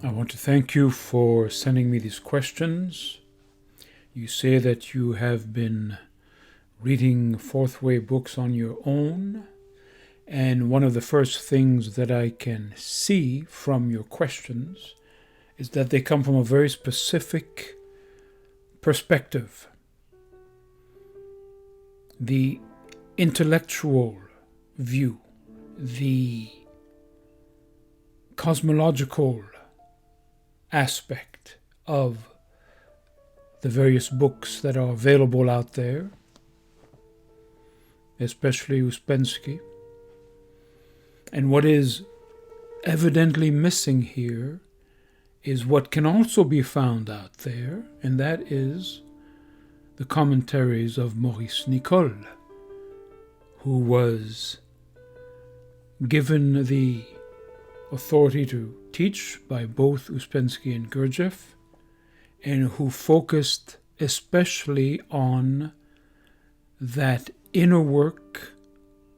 I want to thank you for sending me these questions. You say that you have been reading fourth way books on your own, and one of the first things that I can see from your questions is that they come from a very specific perspective. The intellectual view, the cosmological aspect of the various books that are available out there, especially Uspensky. And what is evidently missing here is what can also be found out there, and that is the commentaries of Maurice Nicole, who was given the authority to teach by both Uspensky and Gurdjieff, and who focused especially on that inner work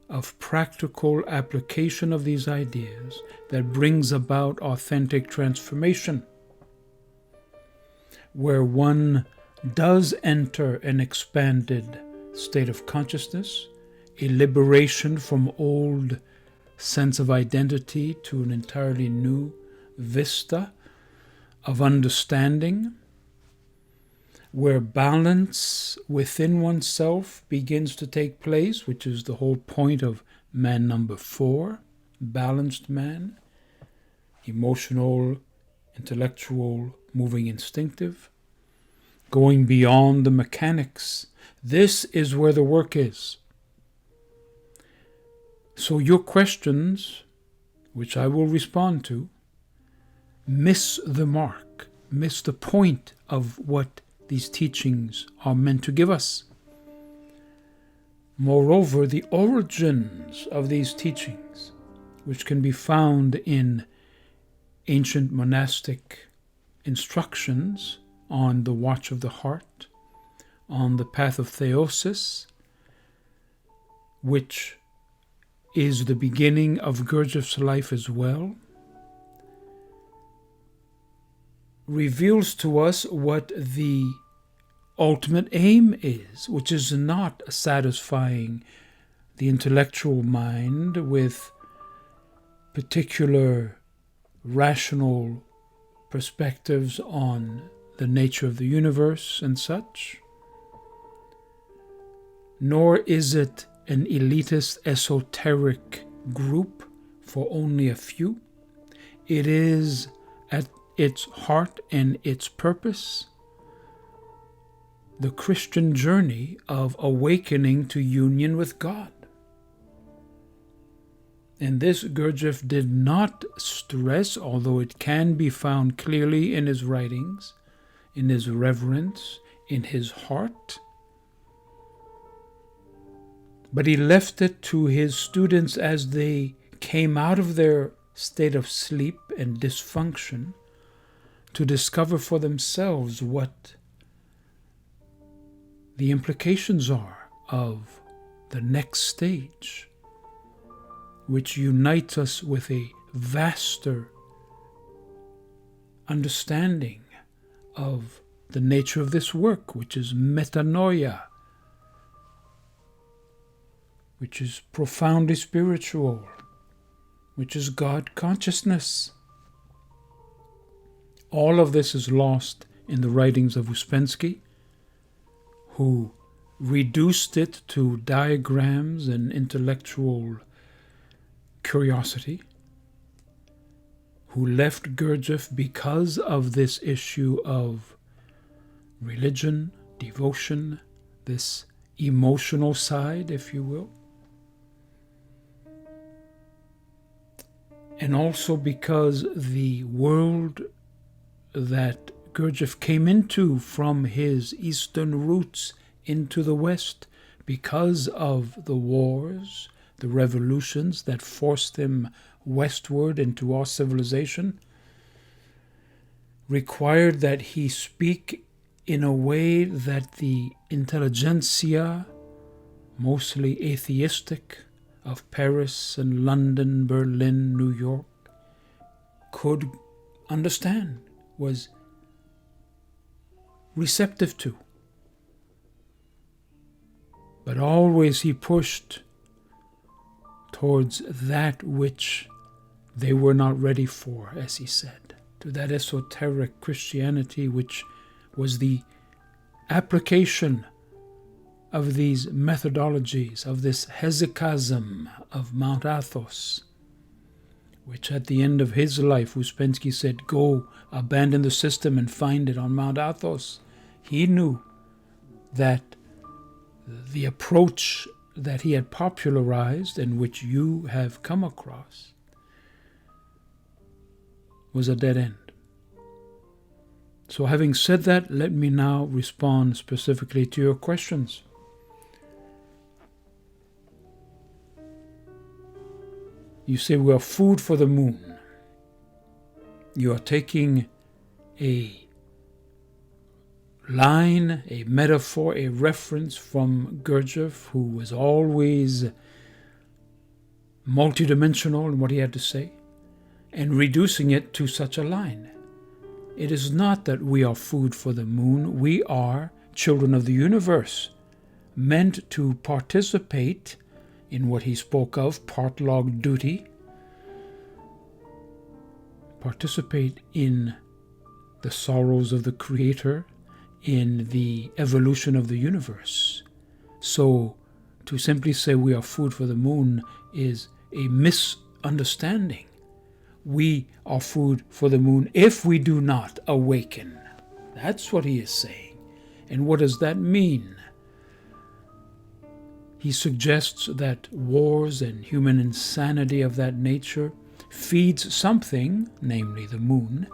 of practical application of these ideas that brings about authentic transformation, where one does enter an expanded state of consciousness, a liberation from old sense of identity to an entirely new vista of understanding, where balance within oneself begins to take place, which is the whole point of man number 4, balanced man, emotional, intellectual, moving instinctive, going beyond the mechanics. This is where the work is. So your questions, which I will respond to, miss the mark, miss the point of what these teachings are meant to give us. Moreover, the origins of these teachings, which can be found in ancient monastic instructions on the watch of the heart, on the path of theosis, which is the beginning of Gurdjieff's life as well, reveals to us what the ultimate aim is, which is not satisfying the intellectual mind with particular rational perspectives on the nature of the universe and such, nor is it an elitist esoteric group for only a few. It is at its heart and its purpose the Christian journey of awakening to union with God. And this Gurdjieff did not stress, although it can be found clearly in his writings, in his reverence, in his heart. But he left it to his students as they came out of their state of sleep and dysfunction to discover for themselves what the implications are of the next stage, which unites us with a vaster understanding of the nature of this work, which is metanoia, which is profoundly spiritual, which is God consciousness. All of this is lost in the writings of Uspensky, who reduced it to diagrams and intellectual curiosity, who left Gurdjieff because of this issue of religion, devotion, this emotional side, if you will. And also because the world that Gurdjieff came into from his eastern roots into the West, because of the wars, the revolutions that forced him westward into our civilization, required that he speak in a way that the intelligentsia, mostly atheistic, of Paris and London, Berlin, New York, could understand, was receptive to. But always he pushed towards that which they were not ready for, as he said, to that esoteric Christianity which was the application of these methodologies, of this hesychasm of Mount Athos, which at the end of his life, Ouspensky said, go, abandon the system and find it on Mount Athos. He knew that the approach that he had popularized and which you have come across was a dead end. So having said that, let me now respond specifically to your questions. You say we are food for the moon. You are taking a line, a metaphor, a reference from Gurdjieff, who was always multidimensional in what he had to say, and reducing it to such a line. It is not that we are food for the moon. We are children of the universe, meant to participate in what he spoke of, part-log duty, participate in the sorrows of the Creator, in the evolution of the universe. So to simply say we are food for the moon is a misunderstanding. We are food for the moon if we do not awaken. That's what he is saying. And what does that mean? He suggests that wars and human insanity of that nature feeds something, namely the moon,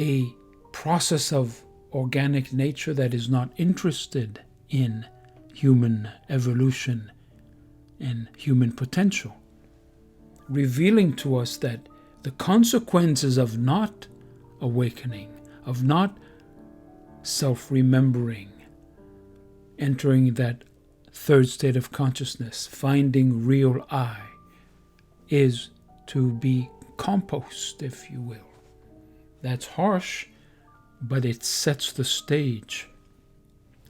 a process of organic nature that is not interested in human evolution and human potential, revealing to us that the consequences of not awakening, of not self-remembering, entering that third state of consciousness, finding real I, is to be compost, if you will. That's harsh, but it sets the stage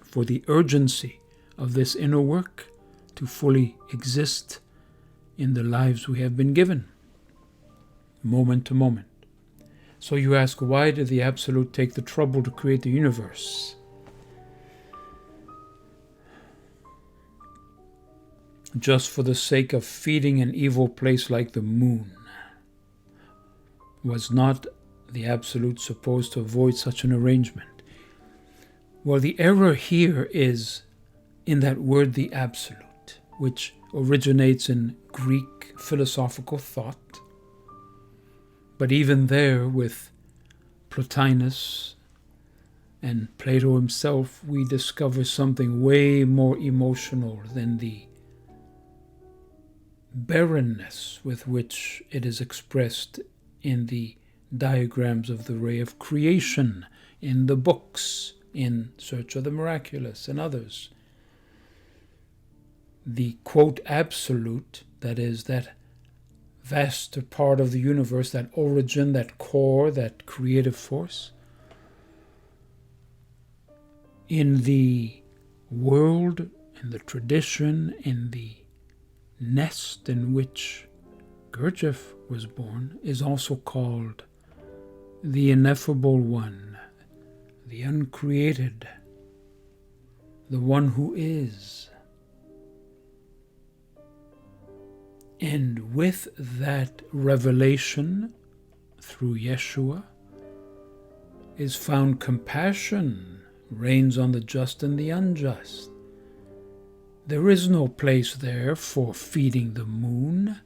for the urgency of this inner work to fully exist in the lives we have been given, moment to moment. So you ask, why did the Absolute take the trouble to create the universe? Just for the sake of feeding an evil place like the moon? Was not the Absolute supposed to avoid such an arrangement? Well, the error here is in that word, the Absolute, which originates in Greek philosophical thought. But even there, with Plotinus and Plato himself, we discover something way more emotional than the barrenness with which it is expressed in the diagrams of the ray of creation, in the books, in Search of the Miraculous and others. The quote absolute, that is, that vaster part of the universe, that origin, that core, that creative force, in the world, in the tradition, in the nest in which Gurdjieff was born, is also called the Ineffable One, the Uncreated, the One who is. And with that revelation through Yeshua is found compassion, reigns on the just and the unjust. There is no place there for feeding the moon.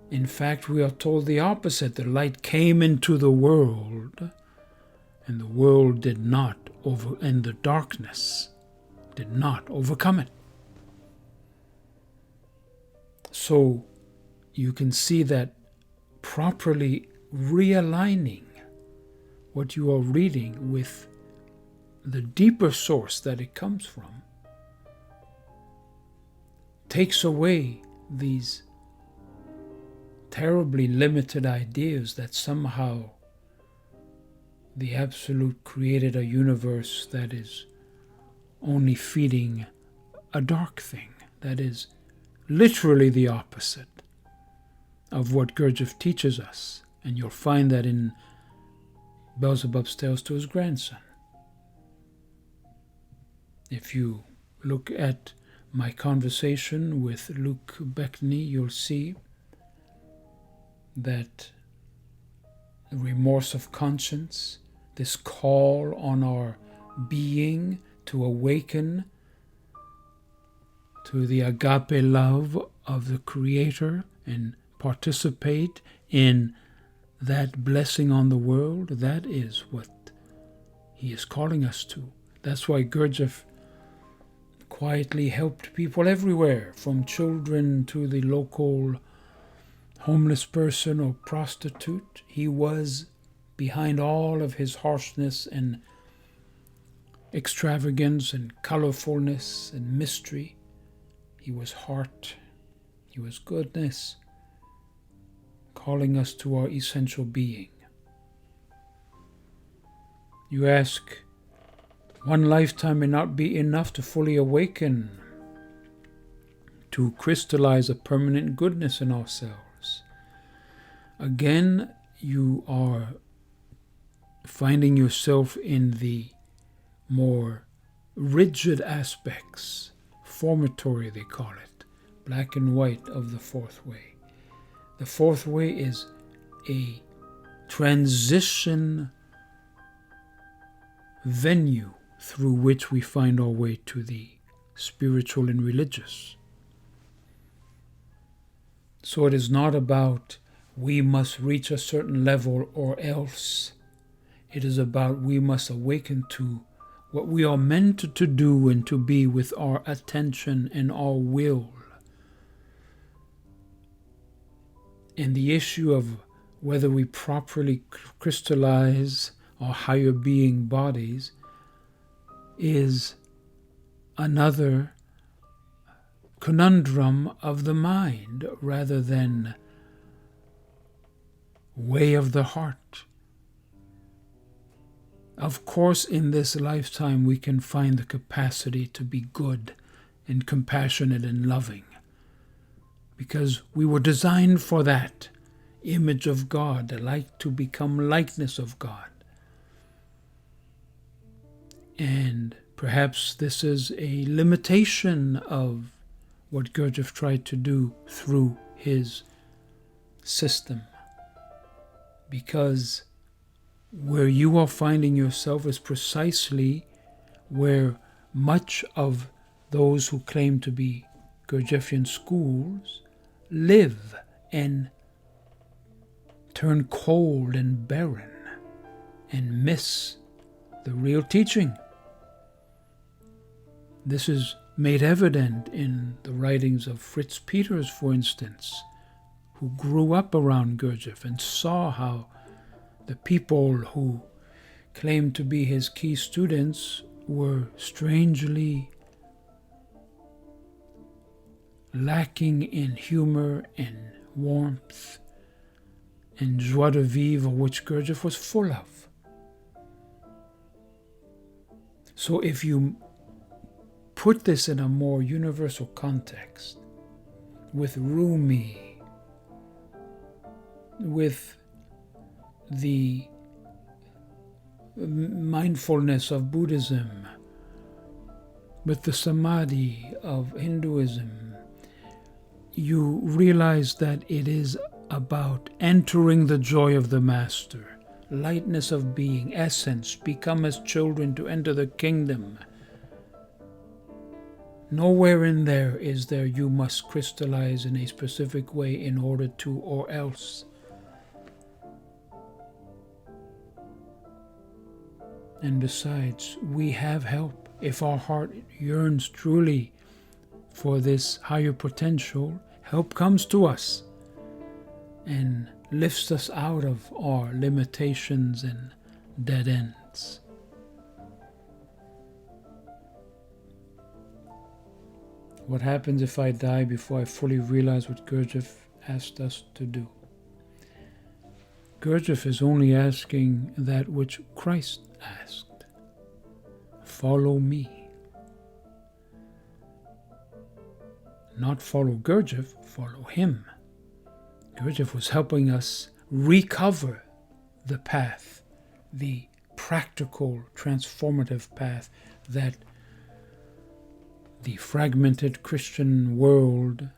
In fact, we are told the opposite. The light came into the world, and the world did not and the darkness did not overcome it. So you can see that properly realigning what you are reading with the deeper source that it comes from takes away these terribly limited ideas that somehow the Absolute created a universe that is only feeding a dark thing, that is literally the opposite of what Gurdjieff teaches us. And you'll find that in Beelzebub's Tales to his grandson. If you look at my conversation with Luke Beckney, you'll see that the remorse of conscience, this call on our being to awaken to the agape love of the Creator and participate in that blessing on the world, that is what he is calling us to. That's why Gurdjieff quietly helped people everywhere, from children to the local homeless person or prostitute. He was, behind all of his harshness and extravagance and colorfulness and mystery, he was heart, he was goodness, calling us to our essential being. You ask, one lifetime may not be enough to fully awaken, to crystallize a permanent goodness in ourselves. Again, you are finding yourself in the more rigid aspects, formatory they call it, black and white of the fourth way. The fourth way is a transition venue through which we find our way to the spiritual and religious. So it is not about we must reach a certain level or else. It is about we must awaken to what we are meant to do and to be with our attention and our will. And the issue of whether we properly crystallize our higher being bodies is another conundrum of the mind rather than way of the heart. Of course, in this lifetime we can find the capacity to be good and compassionate and loving, because we were designed for that image of God, like to become likeness of God. And perhaps this is a limitation of what Gurdjieff tried to do through his system, because where you are finding yourself is precisely where much of those who claim to be Gurdjieffian schools live and turn cold and barren and miss the real teaching. This is made evident in the writings of Fritz Peters, for instance, who grew up around Gurdjieff and saw how the people who claimed to be his key students were strangely lacking in humor and warmth and joie de vivre, which Gurdjieff was full of. So if you put this in a more universal context, with Rumi, with the mindfulness of Buddhism, with the samadhi of Hinduism, you realize that it is about entering the joy of the Master, lightness of being, essence, become as children to enter the kingdom. Nowhere in there is there you must crystallize in a specific way in order to or else. And besides, we have help. If our heart yearns truly for this higher potential, help comes to us and lifts us out of our limitations and dead ends. What happens if I die before I fully realize what Gurdjieff asked us to do? Gurdjieff is only asking that which Christ asked. Follow me. Not follow Gurdjieff, follow him. Gurdjieff was helping us recover the path, the practical, transformative path that the fragmented Christian world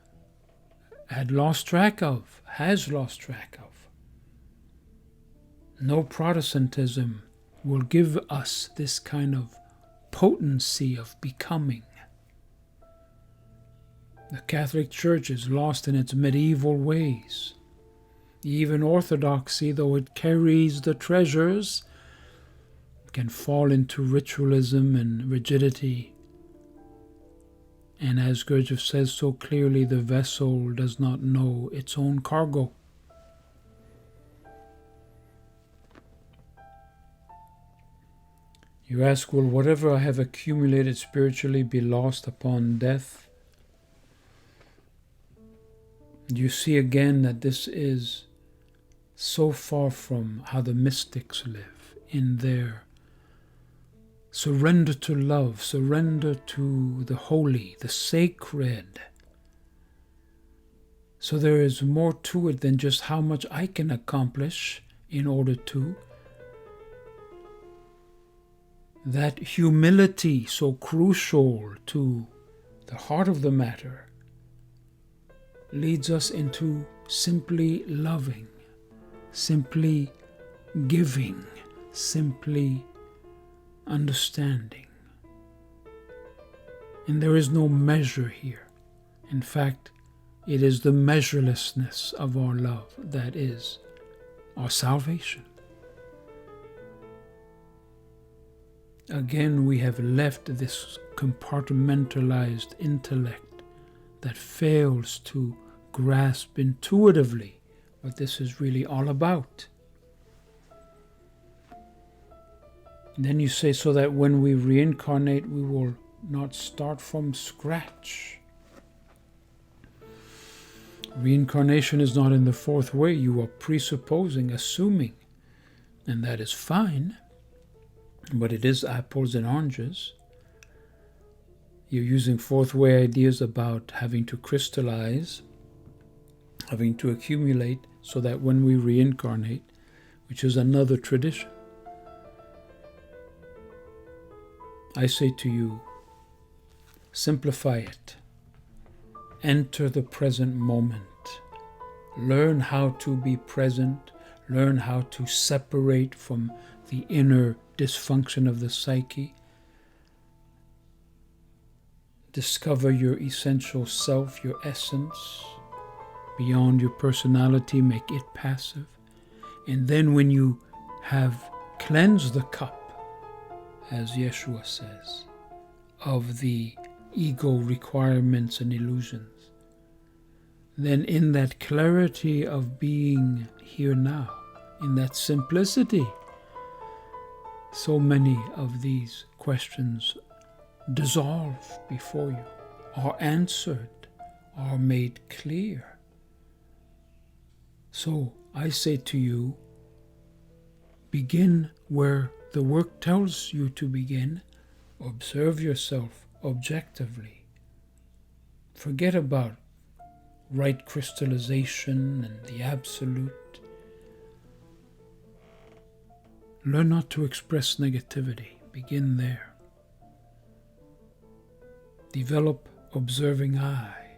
had lost track of, has lost track of. No Protestantism will give us this kind of potency of becoming. The Catholic Church is lost in its medieval ways. Even Orthodoxy, though it carries the treasures, can fall into ritualism and rigidity. And as Gurdjieff says so clearly, the vessel does not know its own cargo. You ask, will whatever I have accumulated spiritually be lost upon death? You see again that this is so far from how the mystics live in their surrender to love, surrender to the holy, the sacred. So there is more to it than just how much I can accomplish in order to. That humility, so crucial to the heart of the matter, leads us into simply loving, simply giving, simply understanding. And there is no measure here. In fact, it is the measurelessness of our love that is our salvation. Again, we have left this compartmentalized intellect that fails to grasp intuitively what this is really all about. And then you say, so that when we reincarnate, we will not start from scratch. Reincarnation is not in the fourth way. You are presupposing, assuming, and that is fine, but it is apples and oranges. You're using fourth way ideas about having to crystallize, having to accumulate, so that when we reincarnate, which is another tradition, I say to you, simplify it. Enter the present moment. Learn how to be present. Learn how to separate from the inner dysfunction of the psyche. Discover your essential self, your essence, beyond your personality. Make it passive. And then when you have cleansed the cup, as Yeshua says, of the ego requirements and illusions, then in that clarity of being here now, in that simplicity, so many of these questions dissolve before you, are answered, are made clear. So I say to you, begin where the work tells you to begin. Observe yourself objectively. Forget about right crystallization and the absolute. Learn not to express negativity. Begin there. Develop observing eye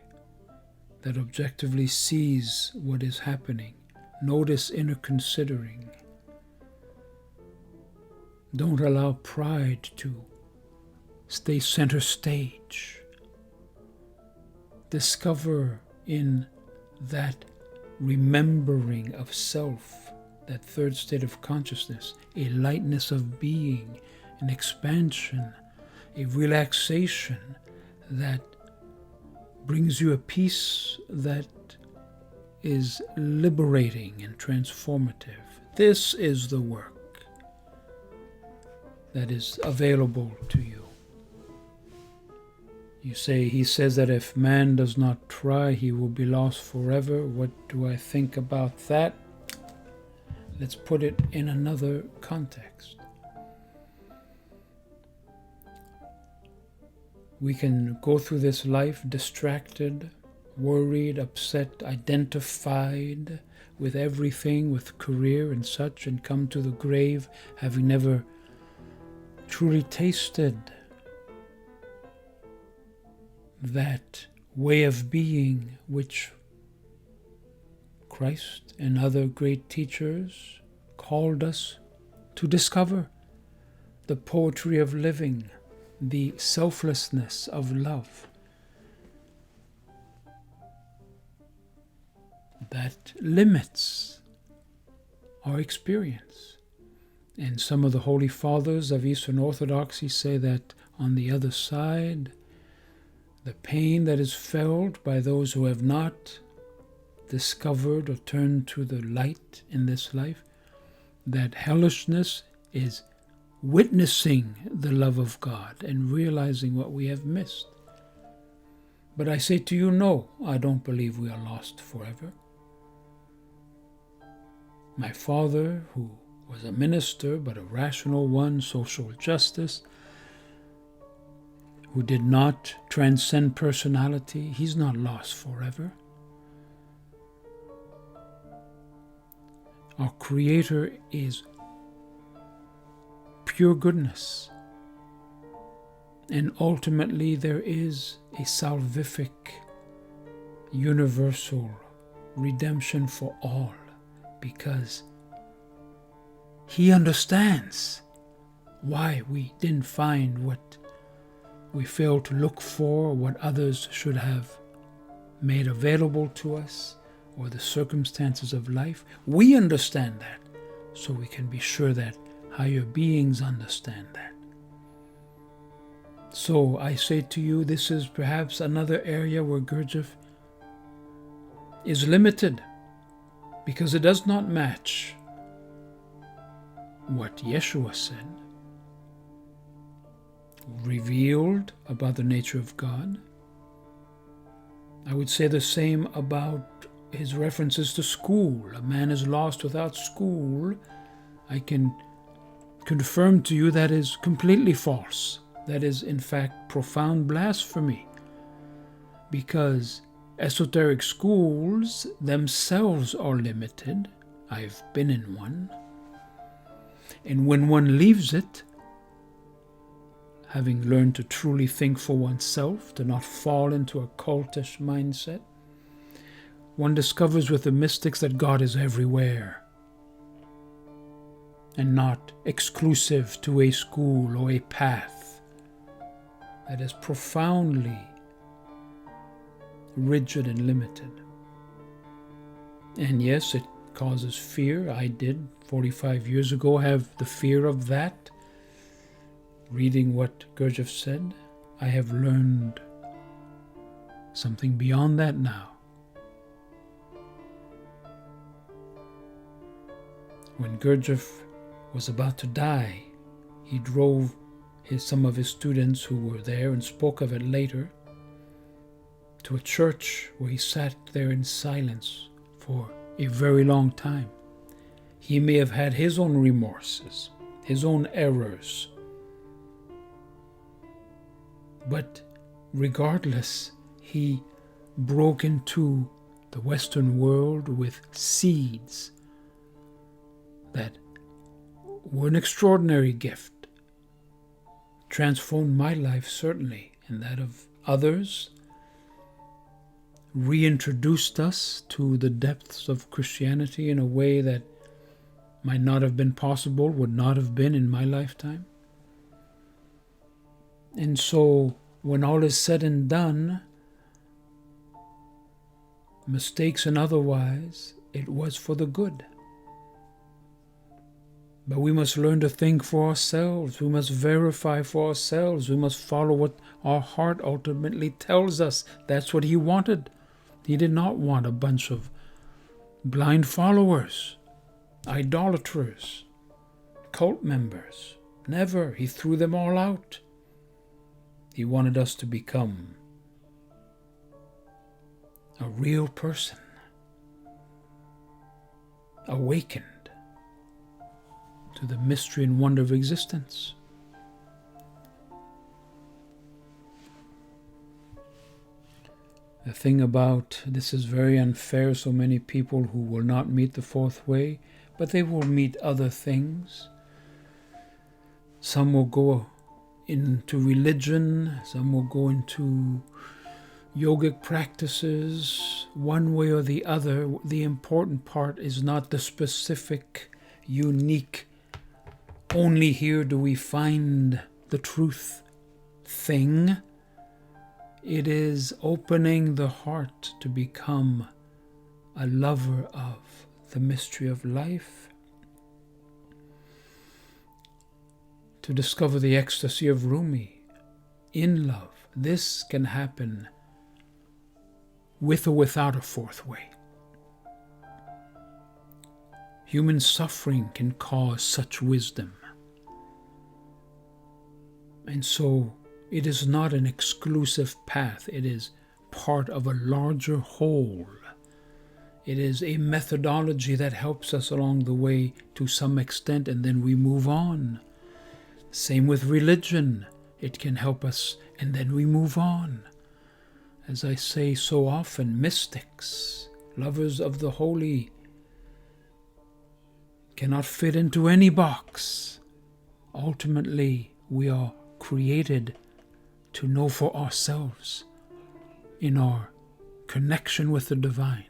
that objectively sees what is happening. Notice inner considering. Don't allow pride to stay center stage. Discover in that remembering of self, that third state of consciousness, a lightness of being, an expansion, a relaxation that brings you a peace that is liberating and transformative. This is the work that is available to you. You say, he says that if man does not try, he will be lost forever. What do I think about that? Let's put it in another context. We can go through this life distracted, worried, upset, identified with everything, with career and such, and come to the grave having never truly tasted that way of being which Christ and other great teachers called us to discover, the poetry of living, the selflessness of love that limits our experience. And some of the Holy Fathers of Eastern Orthodoxy say that on the other side, the pain that is felt by those who have not discovered or turned to the light in this life, that hellishness is witnessing the love of God and realizing what we have missed. But I say to you, no, I don't believe we are lost forever. My father, who was a minister, but a rational one, social justice, who did not transcend personality, he's not lost forever. Our Creator is pure goodness. And ultimately there is a salvific, universal redemption for all, because He understands why we didn't find what we failed to look for, what others should have made available to us, or the circumstances of life. We understand that, so we can be sure that higher beings understand that. So I say to you, this is perhaps another area where Gurdjieff is limited, because it does not match what Yeshua said, revealed about the nature of God. I would say the same about his references to school. A man is lost without school. I can confirm to you that is completely false. That is, in fact, profound blasphemy, because esoteric schools themselves are limited. I've been in one. And when one leaves it, having learned to truly think for oneself, to not fall into a cultish mindset, one discovers with the mystics that God is everywhere and not exclusive to a school or a path that is profoundly rigid and limited. And yes, it causes fear. I did 45 years ago have the fear of that. Reading what Gurdjieff said, I have learned something beyond that now. When Gurdjieff was about to die, he drove some of his students who were there, and spoke of it later, to a church where he sat there in silence for a very long time. He may have had his own remorses, his own errors, but regardless, he broke into the Western world with seeds that were an extraordinary gift. Transformed my life, certainly, and that of others. Reintroduced us to the depths of Christianity in a way that might not have been possible, would not have been in my lifetime. And so, when all is said and done, mistakes and otherwise, it was for the good. But we must learn to think for ourselves. We must verify for ourselves. We must follow what our heart ultimately tells us. That's what he wanted. He did not want a bunch of blind followers, idolaters, cult members. Never. He threw them all out. He wanted us to become a real person, awakened, to the mystery and wonder of existence. The thing about this is very unfair, so many people who will not meet the fourth way, but they will meet other things. Some will go into religion, some will go into yogic practices, one way or the other. The important part is not the specific, unique, only here do we find the truth thing. It is opening the heart to become a lover of the mystery of life, to discover the ecstasy of Rumi in love. This can happen with or without a fourth way. Human suffering can cause such wisdom. And so it is not an exclusive path. It is part of a larger whole. It is a methodology that helps us along the way to some extent, and then we move on. Same with religion. It can help us, and then we move on. As I say so often, mystics, lovers of the holy, cannot fit into any box. Ultimately, we are created to know for ourselves in our connection with the divine,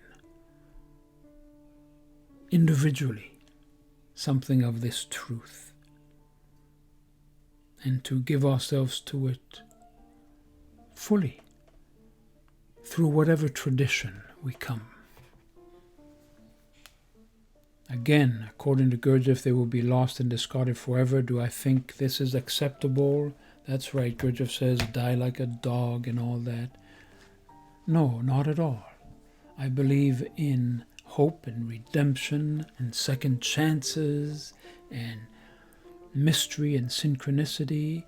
individually, something of this truth, and to give ourselves to it fully through whatever tradition we come. Again, according to Gurdjieff, they will be lost and discarded forever. Do I think this is acceptable? That's right, Gurdjieff says, die like a dog and all that. No, not at all. I believe in hope and redemption and second chances and mystery and synchronicity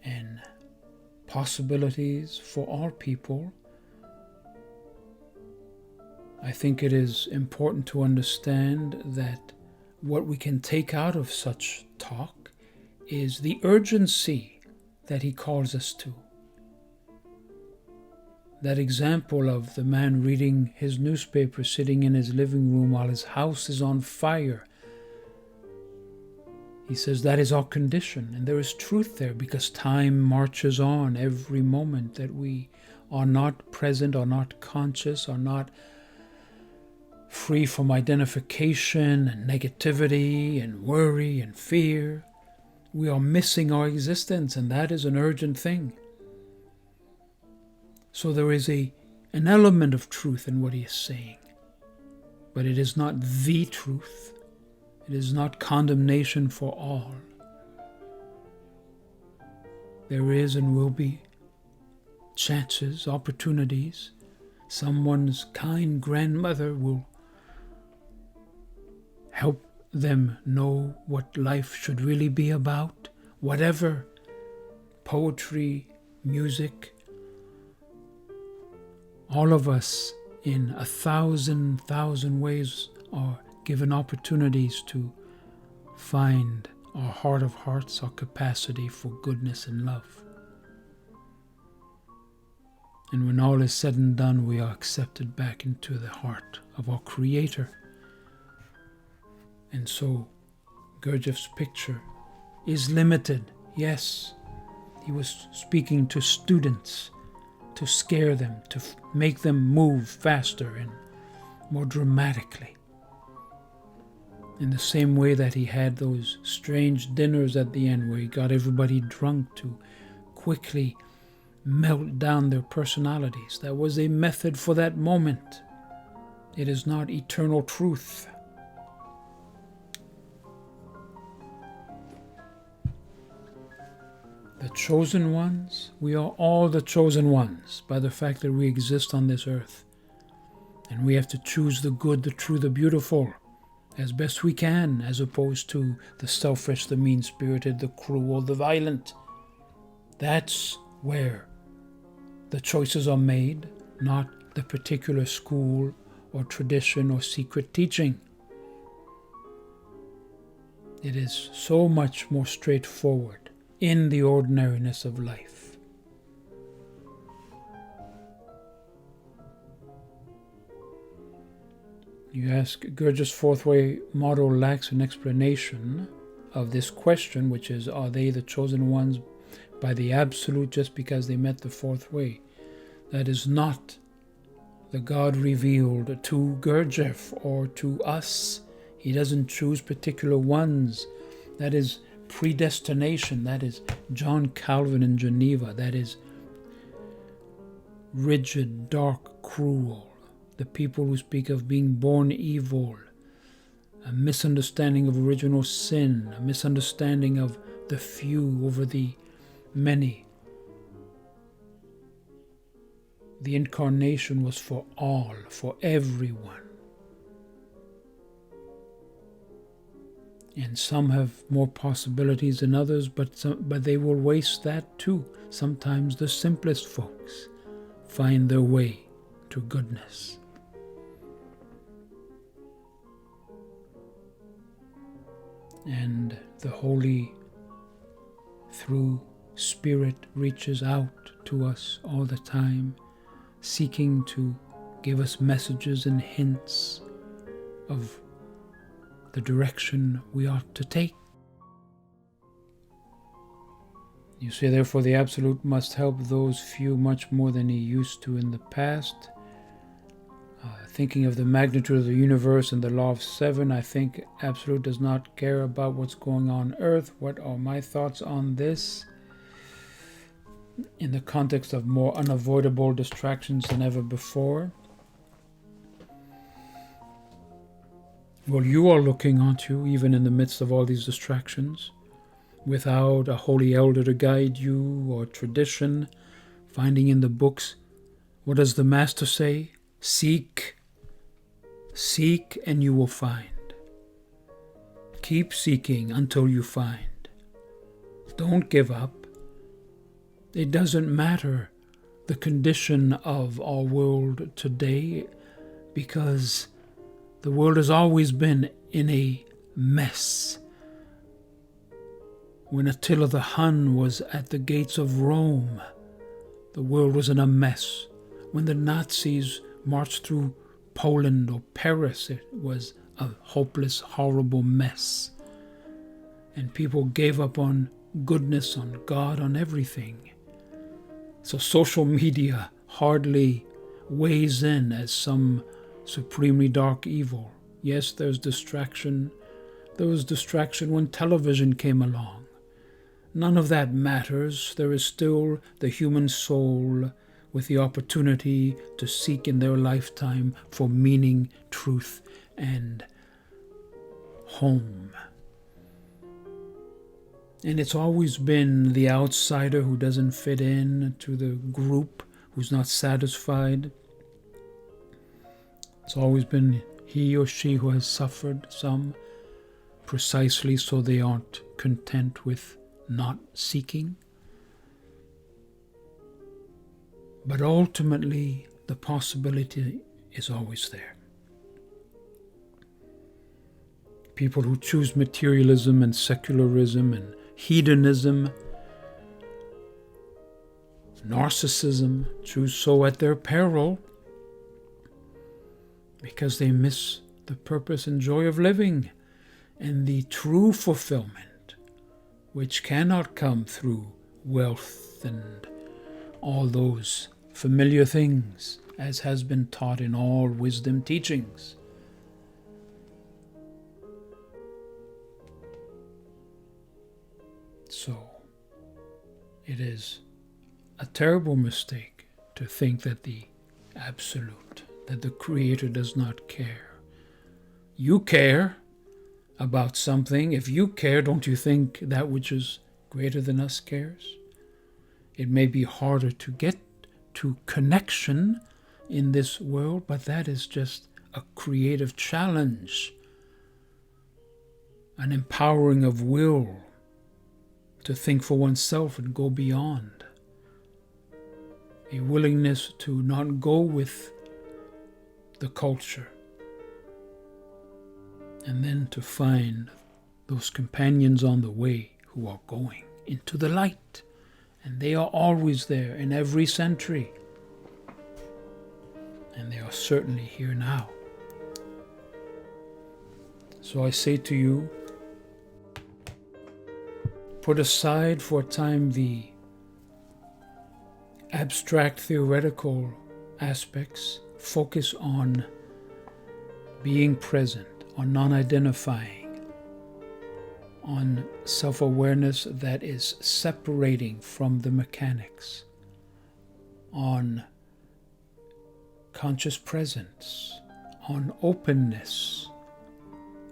and possibilities for all people. I think it is important to understand that what we can take out of such talk is the urgency that he calls us to. That example of the man reading his newspaper sitting in his living room while his house is on fire. He says that is our condition, and there is truth there because time marches on every moment that we are not present, are not conscious, are not free from identification and negativity and worry and fear. We are missing our existence, and that is an urgent thing. So there is an element of truth in what he is saying, but it is not the truth. It is not condemnation for all. There is and will be chances, opportunities. Someone's kind grandmother will help them know what life should really be about. Whatever, poetry, music, all of us in 1,000 ways are given opportunities to find our heart of hearts, our capacity for goodness and love. And when all is said and done, we are accepted back into the heart of our Creator. And so Gurdjieff's picture is limited. Yes, he was speaking to students to scare them, to make them move faster and more dramatically. In the same way that he had those strange dinners at the end where he got everybody drunk to quickly melt down their personalities. That was a method for that moment. It is not eternal truth. The chosen ones, we are all the chosen ones by the fact that we exist on this earth. And we have to choose the good, the true, the beautiful as best we can, as opposed to the selfish, the mean-spirited, the cruel, the violent. That's where the choices are made, not the particular school or tradition or secret teaching. It is so much more straightforward in the ordinariness of life. You ask, Gurdjieff's fourth way motto lacks an explanation of this question, which is, are they the chosen ones by the Absolute just because they met the fourth way? That is not the God revealed to Gurdjieff or to us. He doesn't choose particular ones. That is predestination. That is John Calvin in Geneva. That is rigid, dark, cruel. The people who speak of being born evil, a misunderstanding of original sin, a misunderstanding of the few over the many. The incarnation was for all, for everyone. And some have more possibilities than others, but they will waste that too. Sometimes the simplest folks find their way to goodness. And the Holy, through Spirit, reaches out to us all the time, seeking to give us messages and hints of the direction we ought to take. You say, therefore, the Absolute must help those few much more than he used to in the past. Thinking of the magnitude of the universe and the law of seven, I think Absolute does not care about what's going on earth. What are my thoughts on this? In the context of more unavoidable distractions than ever before. Well, you are looking, aren't you, even in the midst of all these distractions, without a holy elder to guide you or tradition, finding in the books, what does the Master say? Seek and you will find. Keep seeking until you find. Don't give up. It doesn't matter the condition of our world today, because the world has always been in a mess. When Attila the Hun was at the gates of Rome, the world was in a mess. When the Nazis marched through Poland or Paris, it was a hopeless, horrible mess. And people gave up on goodness, on God, on everything. So social media hardly weighs in as some supremely dark evil. Yes, there's distraction. There was distraction when television came along. None of that matters. There is still the human soul with the opportunity to seek in their lifetime for meaning, truth, and home. And it's always been the outsider who doesn't fit in to the group, who's not satisfied. It's always been he or she who has suffered, some precisely so they aren't content with not seeking. But ultimately, the possibility is always there. People who choose materialism and secularism and hedonism, narcissism, choose so at their peril, because they miss the purpose and joy of living and the true fulfillment, which cannot come through wealth and all those familiar things, as has been taught in all wisdom teachings. So, it is a terrible mistake to think that the Absolute, that the Creator does not care. You care about something. If you care, don't you think that which is greater than us cares? It may be harder to get to connection in this world, but that is just a creative challenge, an empowering of will to think for oneself and go beyond, a willingness to not go with the culture, and then to find those companions on the way who are going into the light. And they are always there in every century. And they are certainly here now. So I say to you, put aside for a time the abstract theoretical aspects. Focus on being present, on non-identifying, on self-awareness that is separating from the mechanics, on conscious presence, on openness.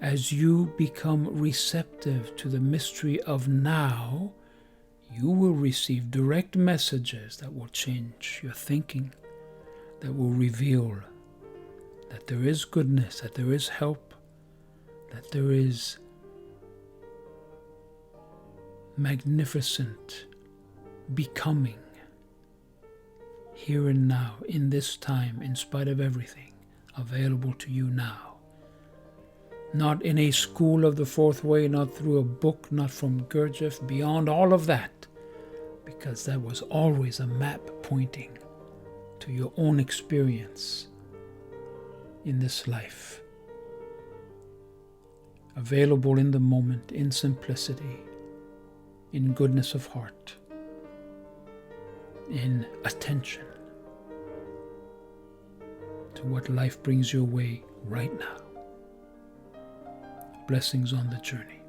As you become receptive to the mystery of now, you will receive direct messages that will change your thinking, that will reveal that there is goodness, that there is help, that there is magnificent becoming here and now, in this time, in spite of everything, available to you now. Not in a school of the fourth way, not through a book, not from Gurdjieff, beyond all of that, because that was always a map pointing to your own experience in this life. Available in the moment, in simplicity, in goodness of heart, in attention to what life brings your way right now. Blessings on the journey.